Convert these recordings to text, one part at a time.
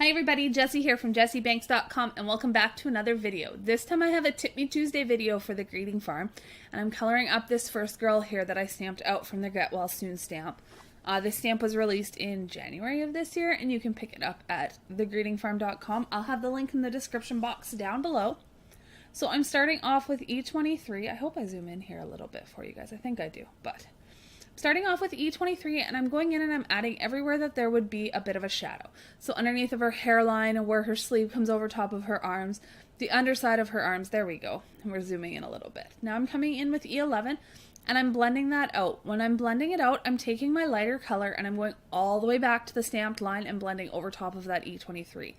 Hi everybody, Jessie here from jessiebanks.com and welcome back to another video. This time I have a Tip Me Tuesday video for the greeting farm, and I'm coloring up this first girl here that I stamped out from the Get Well Soon stamp. This stamp was released in January of this year, and you can pick it up at thegreetingfarm.com. I'll have the link in the description box down below. So I'm starting off with E23. I hope I zoom in here a little bit for you guys. I think I do, but starting off with E23, and I'm going in and I'm adding everywhere that there would be a bit of a shadow. So underneath of her hairline and where her sleeve comes over top of her arms, the underside of her arms, there we go. And we're zooming in a little bit. Now I'm coming in with E11 and I'm blending that out. When I'm blending it out, I'm taking my lighter color and I'm going all the way back to the stamped line and blending over top of that E23.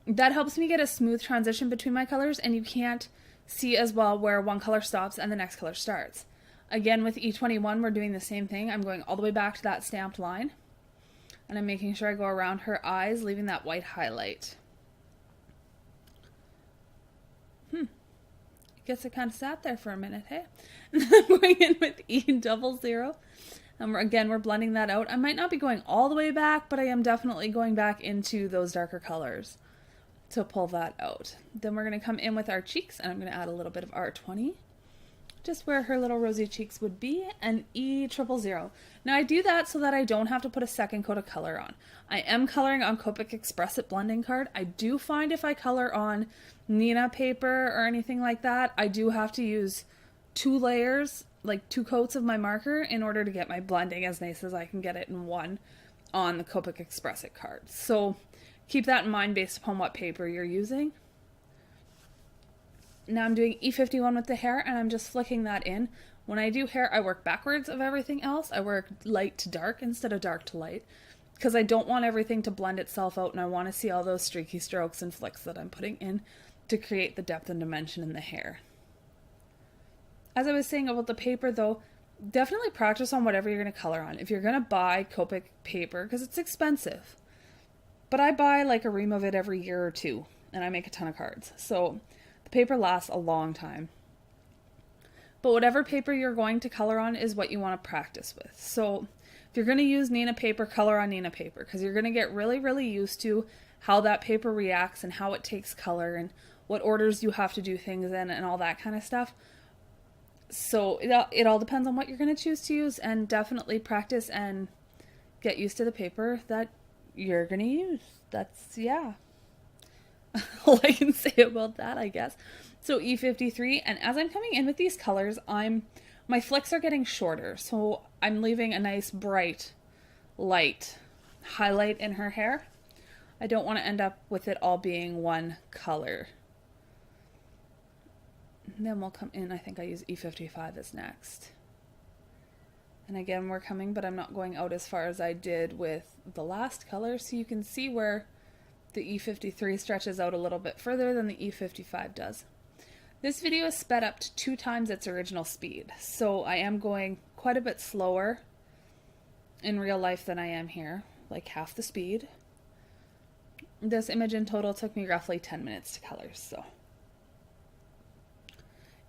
That helps me get a smooth transition between my colors, and you can't see as well where one color stops and the next color starts. Again, with E21, we're doing the same thing. I'm going all the way back to that stamped line, and I'm making sure I go around her eyes, leaving that white highlight. I guess it kind of sat there for a minute, hey? And then I'm going in with E00. And we're blending that out. I might not be going all the way back, but I am definitely going back into those darker colors to pull that out. Then we're going to come in with our cheeks, and I'm going to add a little bit of R20. Just where her little rosy cheeks would be, and E000. Now I do that so that I don't have to put a second coat of color on. I am coloring on Copic Express It blending card. I do find if I color on Neenah paper or anything like that, I do have to use 2 layers, like 2 coats of my marker in order to get my blending as nice as I can get it in one on the Copic Express It card. So keep that in mind based upon what paper you're using. Now I'm doing E51 with the hair, and I'm just flicking that in. When I do hair, I work backwards of everything else. I work light to dark instead of dark to light, because I don't want everything to blend itself out, and I want to see all those streaky strokes and flicks that I'm putting in to create the depth and dimension in the hair. As I was saying about the paper though, definitely practice on whatever you're going to color on. If you're going to buy Copic paper, because it's expensive, but I buy like a ream of it every year or two, and I make a ton of cards. So the paper lasts a long time. But whatever paper you're going to color on is what you want to practice with. So if you're going to use Neenah paper, color on Neenah paper, because you're going to get really, really used to how that paper reacts and how it takes color and what orders you have to do things in and all that kind of stuff. So it all depends on what you're going to choose to use, and definitely practice and get used to the paper that you're going to use. That's, yeah. All I can say about that, I guess. So E53, and as I'm coming in with these colors, my flicks are getting shorter, so I'm leaving a nice bright light highlight in her hair. I don't want to end up with it all being one color. And then we'll come in, I think I use E55 as next. And again, we're coming, but I'm not going out as far as I did with the last color, so you can see where the E53 stretches out a little bit further than the E55 does. This video is sped up to 2 times its original speed, so I am going quite a bit slower in real life than I am here, like half the speed. This image in total took me roughly 10 minutes to color, so.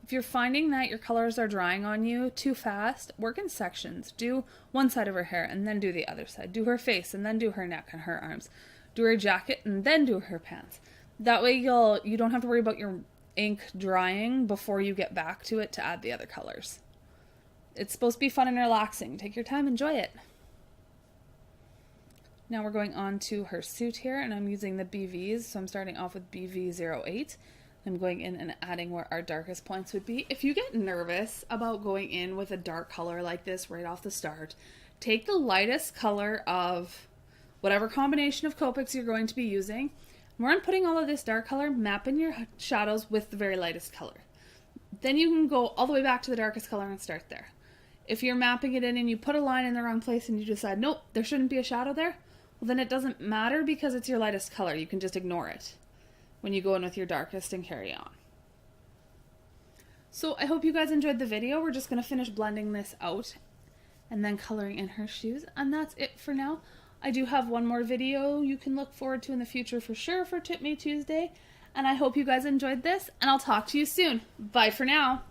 If you're finding that your colors are drying on you too fast, work in sections. Do one side of her hair and then do the other side. Do her face and then do her neck and her arms. Do her jacket and then do her pants. That way you don't have to worry about your ink drying before you get back to it to add the other colors. It's supposed to be fun and relaxing. Take your time, enjoy it. Now we're going on to her suit here, and I'm using the BVs, so I'm starting off with BV08. I'm going in and adding where our darkest points would be. If you get nervous about going in with a dark color like this right off the start, take the lightest color of whatever combination of Copics you're going to be using. When I'm putting all of this dark color, map in your shadows with the very lightest color. Then you can go all the way back to the darkest color and start there. If you're mapping it in and you put a line in the wrong place and you decide, nope, there shouldn't be a shadow there, well then it doesn't matter because it's your lightest color. You can just ignore it when you go in with your darkest and carry on. So I hope you guys enjoyed the video. We're just going to finish blending this out and then coloring in her shoes, and that's it for now. I do have one more video you can look forward to in the future for sure for Tip Me Tuesday, and I hope you guys enjoyed this, and I'll talk to you soon. Bye for now.